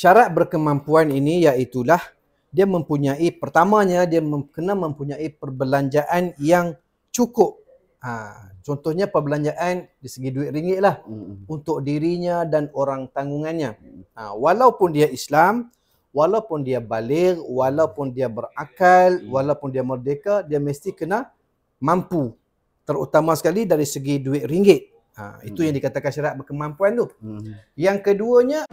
syarat berkemampuan ini iaitulah dia mempunyai, pertamanya dia kena mempunyai perbelanjaan yang cukup. Contohnya perbelanjaan di segi duit ringgit lah untuk dirinya dan orang tanggungannya. Walaupun dia Islam, walaupun dia baligh, walaupun dia berakal, walaupun dia merdeka, dia mesti kena mampu. Terutama sekali dari segi duit ringgit. Itu yang dikatakan syarat berkemampuan tu. Yang keduanya,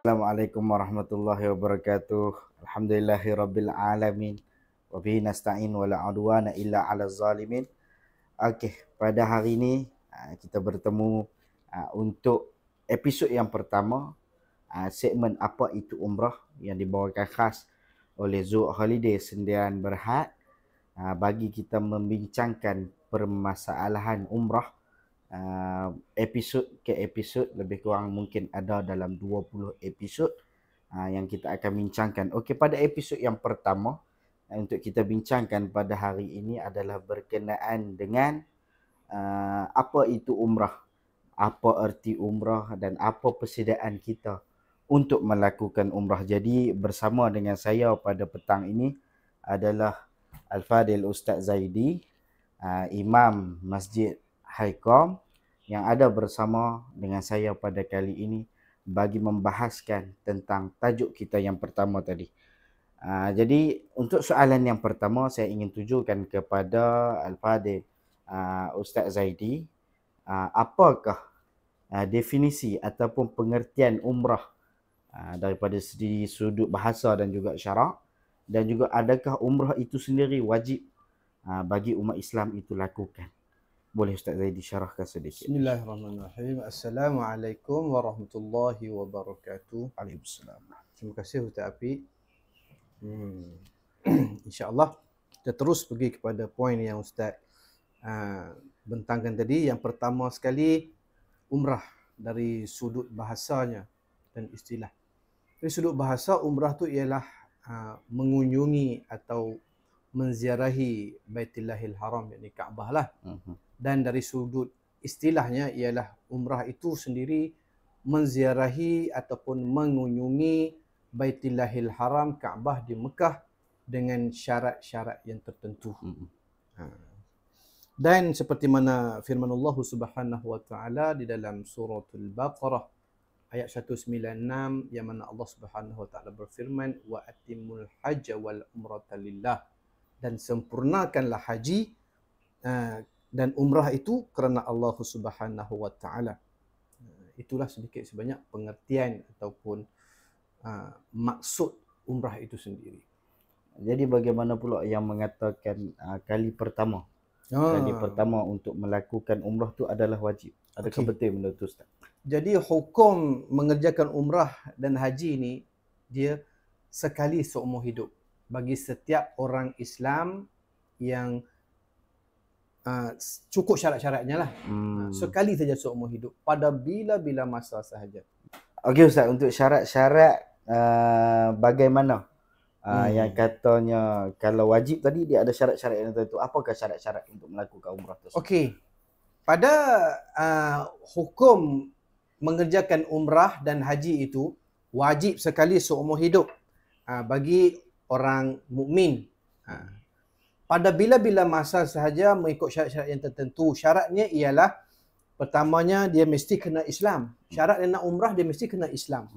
Assalamualaikum warahmatullahi wabarakatuh. Alhamdulillahirabbil alamin. Wa bihi nasta'in wa la udwana illa 'alal zalimin. Okey, pada hari ini kita bertemu untuk episod yang pertama segmen apa itu umrah yang dibawakan khas oleh Zu Holiday Sendirian Berhad bagi kita membincangkan permasalahan umrah. Episod ke episod, lebih kurang mungkin ada dalam 20 episod yang kita akan bincangkan. Okey, pada episod yang pertama untuk kita bincangkan pada hari ini adalah berkenaan dengan apa itu umrah, apa erti umrah dan apa persediaan kita untuk melakukan umrah. Jadi bersama dengan saya pada petang ini adalah Al-Fadil Ustaz Zaidi, Imam Masjid Haikom, yang ada bersama dengan saya pada kali ini bagi membahaskan tentang tajuk kita yang pertama tadi. Jadi untuk soalan yang pertama saya ingin tujukan kepada Al-Fadil Ustaz Zaidi, apakah definisi ataupun pengertian umrah daripada segi sudut bahasa dan juga syarak, dan juga adakah umrah itu sendiri wajib bagi umat Islam itu lakukan? Boleh Ustaz Zaidi syarahkan sedikit. Bismillahirrahmanirrahim. Assalamualaikum warahmatullahi wabarakatuh. Waalaikumsalam. Terima kasih Ustaz Api. InsyaAllah kita terus pergi kepada poin yang Ustaz bentangkan tadi. Yang pertama sekali, umrah dari sudut bahasanya dan istilah. Dari sudut bahasa, umrah tu ialah mengunjungi atau menziarahi Baitullahil Haram, yakni Kaabah lah. Dan dari sudut istilahnya ialah umrah itu sendiri menziarahi ataupun mengunjungi Baitullahil Haram, Kaabah di Mekah dengan syarat-syarat yang tertentu. Dan seperti mana firman Allah Subhanahu wa taala di dalam suratul Baqarah ayat 196, yang mana Allah Subhanahu wa taala berfirman, wa atimul hajja wal umrata lillah, dan sempurnakanlah haji dan umrah itu kerana Allah Subhanahu wa taala. Itulah sedikit sebanyak pengertian ataupun maksud umrah itu sendiri. Jadi bagaimana pula yang mengatakan kali pertama? Kali pertama untuk melakukan umrah tu adalah wajib. Adakah betul benda tu Ustaz? Jadi hukum mengerjakan umrah dan haji ini dia sekali seumur hidup bagi setiap orang Islam yang cukup syarat-syaratnya lah. Sekali saja seumur hidup pada bila-bila masa sahaja. Okey Ustaz, untuk syarat-syarat bagaimana yang katanya kalau wajib tadi dia ada syarat-syarat yang tertentu. Apakah syarat-syarat untuk melakukan umrah tersebut? Okey. Pada hukum mengerjakan umrah dan haji itu wajib sekali seumur hidup bagi orang mukmin. Pada bila-bila masa sahaja mengikut syarat-syarat yang tertentu. Syaratnya ialah pertamanya dia mesti kena Islam. Syarat dia nak umrah dia mesti kena Islam.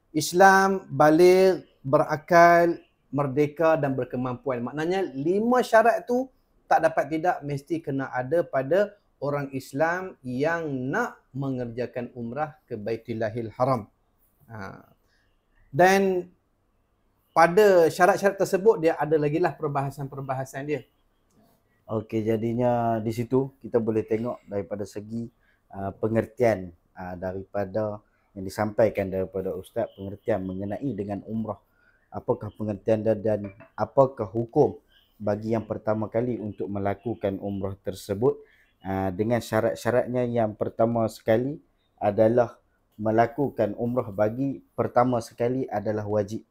Islam, baligh, berakal, merdeka dan berkemampuan. Maknanya 5 syarat tu tak dapat tidak mesti kena ada pada orang Islam yang nak mengerjakan umrah ke Baitullahil Haram. Dan pada syarat-syarat tersebut dia ada lagi lah perbahasan-perbahasan dia. Okey, jadinya di situ kita boleh tengok daripada segi pengertian daripada yang disampaikan daripada Ustaz pengertian mengenai dengan umrah. Apakah pengertian dan apakah hukum bagi yang pertama kali untuk melakukan umrah tersebut. Dengan syarat-syaratnya, yang pertama sekali adalah melakukan umrah bagi pertama sekali adalah wajib.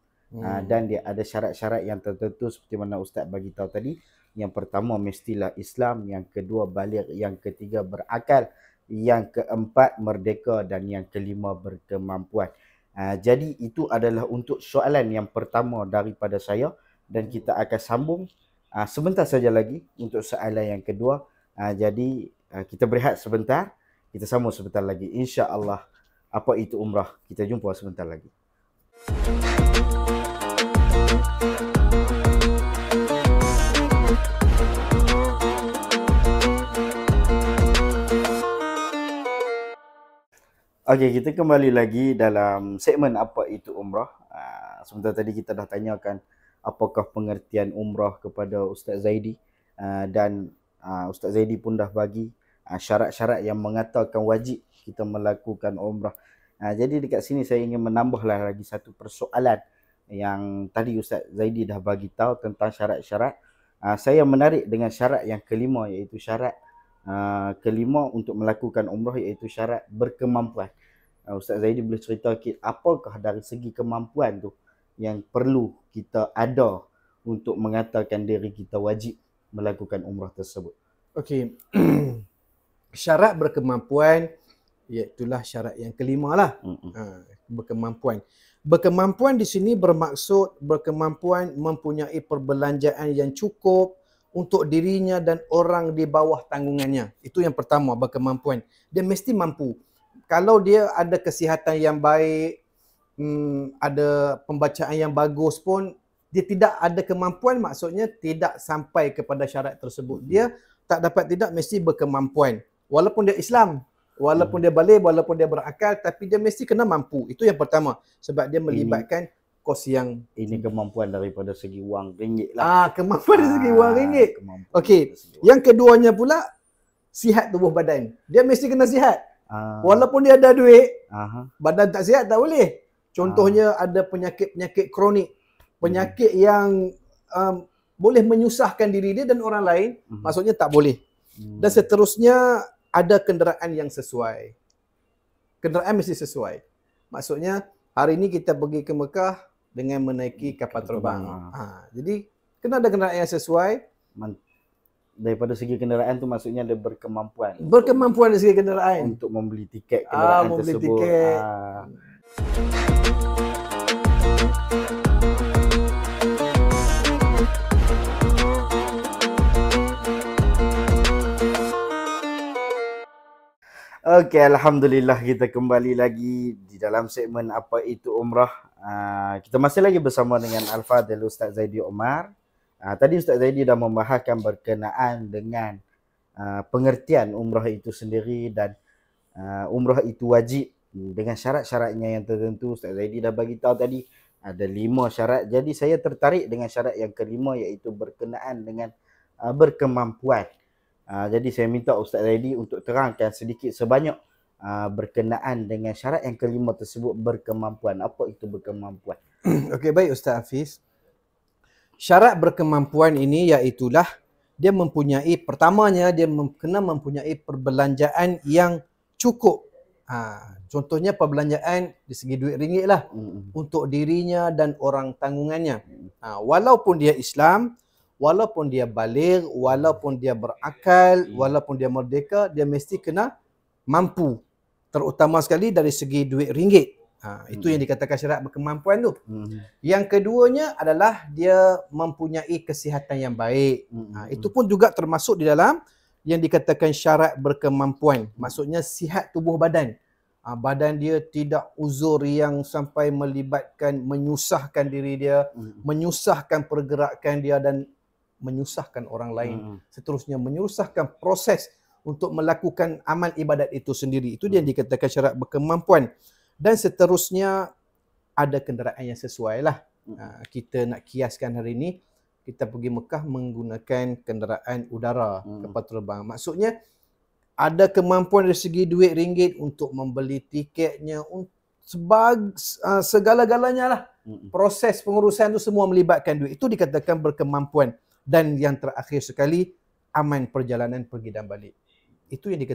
Dan dia ada syarat-syarat yang tertentu seperti mana Ustaz bagi tahu tadi. Yang pertama mestilah Islam, yang kedua baligh, yang ketiga berakal, yang keempat merdeka, dan yang kelima berkemampuan. Jadi itu adalah untuk soalan yang pertama daripada saya, dan kita akan sambung sebentar saja lagi untuk soalan yang kedua. Jadi kita berehat sebentar, kita sambung sebentar lagi insya-Allah. Apa itu umrah? Kita jumpa sebentar lagi. Okey, kita kembali lagi dalam segmen apa itu umrah. Sebentar tadi kita dah tanyakan apakah pengertian umrah kepada Ustaz Zaidi, dan Ustaz Zaidi pun dah bagi syarat-syarat yang mengatakan wajib kita melakukan umrah. Jadi dekat sini saya ingin menambahlah lagi satu persoalan yang tadi Ustaz Zaidi dah bagi tahu tentang syarat-syarat. Saya menarik dengan syarat yang kelima, iaitu syarat kelima untuk melakukan umrah, iaitu syarat berkemampuan. Ustaz Zaidi boleh cerita apakah dari segi kemampuan tu yang perlu kita ada untuk mengatakan diri kita wajib melakukan umrah tersebut? Okey. Syarat berkemampuan, iaitulah syarat yang kelima lah. Berkemampuan. Berkemampuan di sini bermaksud berkemampuan mempunyai perbelanjaan yang cukup untuk dirinya dan orang di bawah tanggungannya. Itu yang pertama, berkemampuan. Dia mesti mampu. Kalau dia ada kesihatan yang baik, ada pembacaan yang bagus pun, dia tidak ada kemampuan, maksudnya tidak sampai kepada syarat tersebut. Dia tak dapat, tidak mesti berkemampuan. Walaupun dia Islam, walaupun dia baligh, walaupun dia berakal, tapi dia mesti kena mampu. Itu yang pertama. Sebab dia melibatkan kos yang... Ini kemampuan daripada segi wang ringgit lah. Kemampuan dari segi wang ringgit. Okey. Yang keduanya pula, sihat tubuh badan. Dia mesti kena sihat. Walaupun dia ada duit, badan tak sihat tak boleh. Contohnya ada penyakit-penyakit kronik, penyakit yang boleh menyusahkan diri dia dan orang lain, maksudnya tak boleh. Dan seterusnya, ada kenderaan yang sesuai. Kenderaan mesti sesuai. Maksudnya, hari ini kita pergi ke Mekah dengan menaiki kapal terbang. Jadi, kena ada kenderaan yang sesuai. Daripada segi kenderaan tu maksudnya dia berkemampuan. Berkemampuan dari segi kenderaan. Untuk membeli tiket kenderaan membeli tersebut. Tiket. Okey, alhamdulillah kita kembali lagi di dalam segmen apa itu umrah. Kita masih lagi bersama dengan Al-Fadhil Ustaz Zaidi Omar. Tadi Ustaz Zaidi dah membahaskan berkenaan dengan pengertian umrah itu sendiri, dan umrah itu wajib dengan syarat-syaratnya yang tertentu. Ustaz Zaidi dah bagi tahu tadi ada 5 syarat. Jadi saya tertarik dengan syarat yang kelima, iaitu berkenaan dengan berkemampuan. Jadi saya minta Ustaz Zaidi untuk terangkan sedikit sebanyak berkenaan dengan syarat yang kelima tersebut, berkemampuan. Apa itu berkemampuan? Okey, baik Ustaz Hafiz. Syarat berkemampuan ini iaitulah dia mempunyai, pertamanya dia kena mempunyai perbelanjaan yang cukup. Contohnya perbelanjaan di segi duit ringgit lah, untuk dirinya dan orang tanggungannya. Walaupun dia Islam, walaupun dia baligh, walaupun dia berakal, walaupun dia merdeka, dia mesti kena mampu. Terutama sekali dari segi duit ringgit. Itu yang dikatakan syarat berkemampuan tu. Yang keduanya adalah dia mempunyai kesihatan yang baik. Itu pun juga termasuk di dalam yang dikatakan syarat berkemampuan. Maksudnya sihat tubuh badan. Badan dia tidak uzur yang sampai melibatkan menyusahkan diri dia, menyusahkan pergerakan dia dan menyusahkan orang lain. Seterusnya menyusahkan proses untuk melakukan amal ibadat itu sendiri. Itu dia yang dikatakan syarat berkemampuan. Dan seterusnya ada kenderaan yang sesuai lah. Kita nak kiaskan hari ini, kita pergi Mekah menggunakan kenderaan udara, kapal terbang. Maksudnya ada kemampuan dari segi duit ringgit untuk membeli tiketnya, segala-galanya lah. Proses pengurusan tu semua melibatkan duit. Itu dikatakan berkemampuan. Dan yang terakhir sekali, aman perjalanan pergi dan balik. Itu yang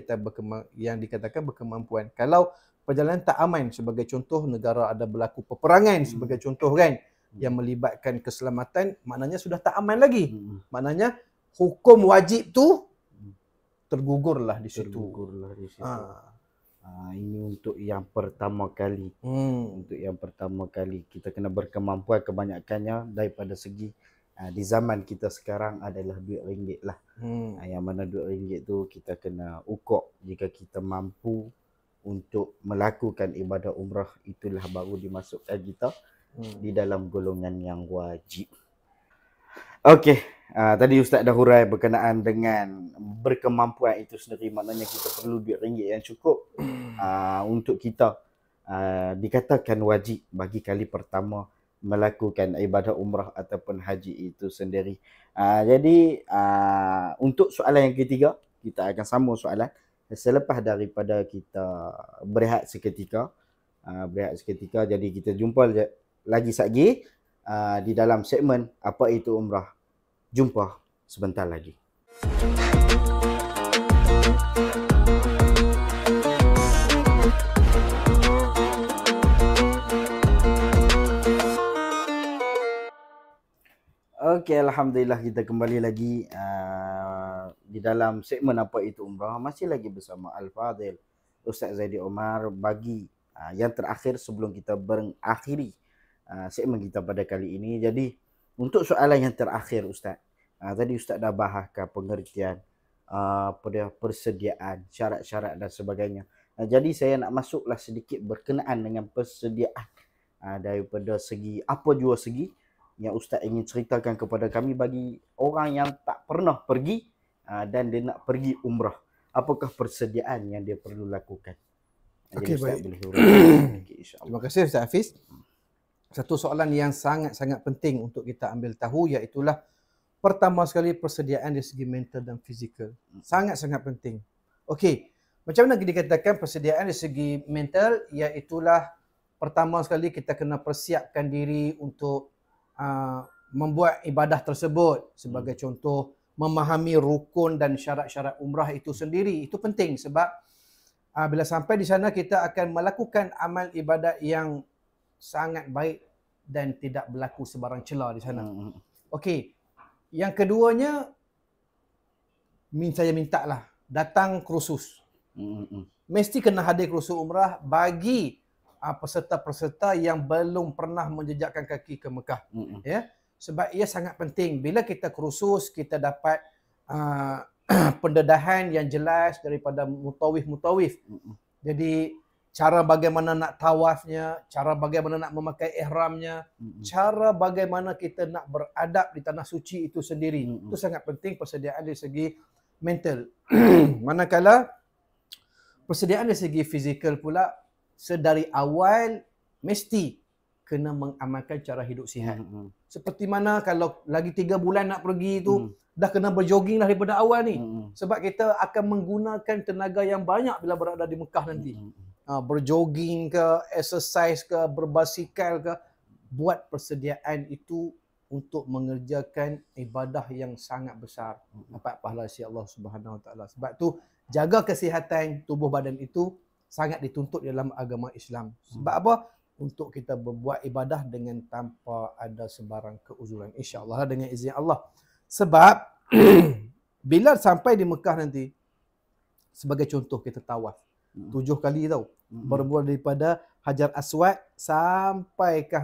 dikatakan berkemampuan. Kalau perjalanan tak aman, sebagai contoh negara ada berlaku peperangan sebagai contoh kan, yang melibatkan keselamatan, maknanya sudah tak aman lagi. Maknanya hukum wajib tu tergugurlah di situ. Ini untuk yang pertama kali. Untuk yang pertama kali kita kena berkemampuan, kebanyakannya daripada segi di zaman kita sekarang adalah duit ringgit lah. Yang mana duit ringgit tu kita kena ukur. Jika kita mampu untuk melakukan ibadah umrah, itulah baru dimasukkan kita di dalam golongan yang wajib. Okey, tadi Ustaz dah hurai berkenaan dengan berkemampuan itu sendiri. Maknanya kita perlu duit ringgit yang cukup untuk kita dikatakan wajib bagi kali pertama melakukan ibadah umrah ataupun haji itu sendiri. Jadi untuk soalan yang ketiga, kita akan sambung soalan selepas daripada kita berehat seketika. Jadi kita jumpa lagi sekali di dalam segmen Apa Itu Umrah. Jumpa sebentar lagi. Okey, alhamdulillah kita kembali lagi di dalam segmen Apa Itu Umrah. Masih lagi bersama Al-Fadhil Ustaz Zaidi Omar bagi yang terakhir sebelum kita mengakhiri segmen kita pada kali ini. Jadi untuk soalan yang terakhir Ustaz, tadi Ustaz dah bahaskan pengertian pada persediaan, syarat-syarat dan sebagainya. Jadi saya nak masuklah sedikit berkenaan dengan persediaan daripada segi apa jua segi yang Ustaz ingin ceritakan kepada kami bagi orang yang tak pernah pergi dan dia nak pergi umrah. Apakah persediaan yang dia perlu lakukan? Okey, baik. Terima kasih Ustaz Hafiz. Satu soalan yang sangat-sangat penting untuk kita ambil tahu, iaitulah pertama sekali persediaan dari segi mental dan fizikal. Sangat-sangat penting. Okey, macam mana dikatakan persediaan dari segi mental, iaitulah pertama sekali kita kena persiapkan diri untuk membuat ibadah tersebut. Sebagai contoh, memahami rukun dan syarat-syarat umrah itu sendiri. Itu penting sebab bila sampai di sana kita akan melakukan amal ibadat yang sangat baik dan tidak berlaku sebarang celah di sana. Okey. Yang keduanya, saya mintalah datang kursus. Mesti kena hadir kursus umrah bagi peserta-peserta yang belum pernah menjejakkan kaki ke Mekah. Ya. Sebab ia sangat penting. Bila kita kursus, kita dapat pendedahan yang jelas daripada mutawif. Jadi cara bagaimana nak tawafnya, cara bagaimana nak memakai ihramnya, cara bagaimana kita nak beradab di tanah suci itu sendiri. Itu sangat penting persediaan dari segi mental. Manakala persediaan dari segi fizikal pula, sedari awal mesti kena mengamalkan cara hidup sihat. Seperti mana kalau lagi 3 bulan nak pergi tu, dah kena berjoging dah daripada awal ni. Sebab kita akan menggunakan tenaga yang banyak bila berada di Mekah nanti. Berjoging ke, exercise ke, berbasikal ke, buat persediaan itu untuk mengerjakan ibadah yang sangat besar. Dapat pahala si Allah Subhanahu Wa Taala. Sebab tu jaga kesihatan tubuh badan itu sangat dituntut dalam agama Islam. Sebab apa? Untuk kita berbuat ibadah dengan tanpa ada sebarang keuzuran. InsyaAllah dengan izin Allah. Sebab bila sampai di Mekah nanti, sebagai contoh kita tawaf 7 kali tau. Bermula daripada Hajar Aswad sampai ke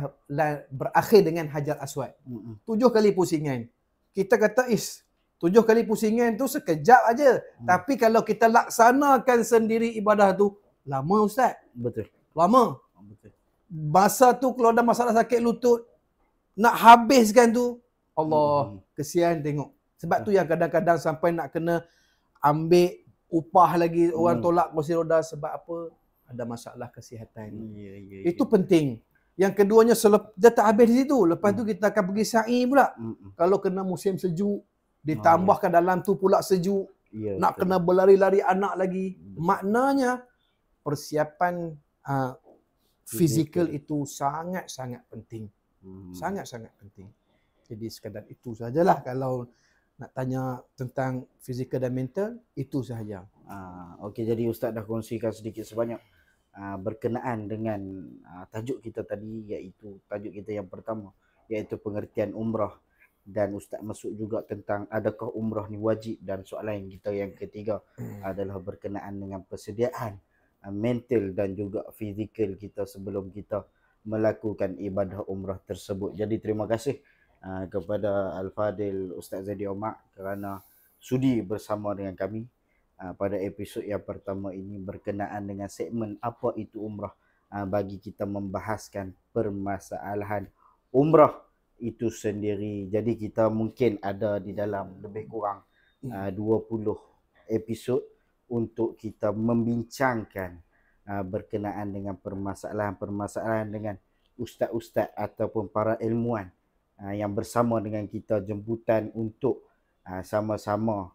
berakhir dengan Hajar Aswad. 7 kali pusingan. Kita kata 7 kali pusingan tu sekejap aja. Tapi kalau kita laksanakan sendiri ibadah tu, lama Ustaz. Betul. Lama. Betul. Masa tu kalau ada masalah sakit lutut, nak habiskan tu, Allah, kesian tengok. Sebab tu yang kadang-kadang sampai nak kena ambil upah lagi, orang tolak kursi roda. Sebab apa? Ada masalah kesihatan. Itu penting. Yang keduanya, dia tak habis di situ. Lepas tu kita akan pergi sa'i pula. Kalau kena musim sejuk, ditambahkan dalam tu pula sejuk. Nak kena berlari-lari anak lagi. Maknanya persiapan Fizikal itu sangat-sangat penting. Hmm. Sangat-sangat penting. Jadi sekadar itu sajalah kalau nak tanya tentang fizikal dan mental, itu sahaja. Okey, jadi Ustaz dah kongsikan sedikit sebanyak berkenaan dengan tajuk kita tadi, iaitu tajuk kita yang pertama, iaitu pengertian umrah. Dan Ustaz masuk juga tentang adakah umrah ni wajib, dan soalan kita yang ketiga adalah berkenaan dengan persediaan mental dan juga fizikal kita sebelum kita melakukan ibadah umrah tersebut. Jadi terima kasih kepada Al-Fadil Ustaz Zaidi Omar kerana sudi bersama dengan kami pada episod yang pertama ini berkenaan dengan segmen apa itu umrah, bagi kita membahaskan permasalahan umrah itu sendiri. Jadi kita mungkin ada di dalam lebih kurang 20 episod untuk kita membincangkan berkenaan dengan permasalahan-permasalahan dengan ustaz-ustaz ataupun para ilmuwan yang bersama dengan kita, jemputan untuk sama-sama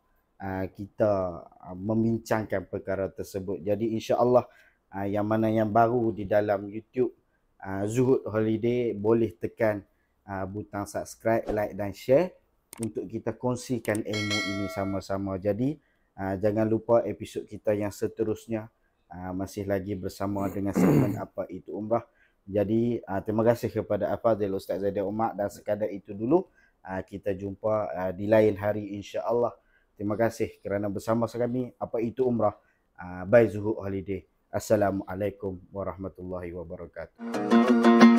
kita membincangkan perkara tersebut. Jadi insya-Allah yang mana yang baru di dalam YouTube Zuhud Holiday, boleh tekan butang subscribe, like dan share untuk kita kongsikan ilmu ini sama-sama. Jadi jangan lupa episod kita yang seterusnya masih lagi bersama dengan segmen apa itu umrah. Jadi terima kasih kepada Al-Fadil Ustaz Zaidi Omar, dan sekadar itu dulu. Kita jumpa di lain hari insya-Allah. Terima kasih kerana bersama kami apa itu umrah by Zuhud Holiday. Assalamualaikum warahmatullahi wabarakatuh.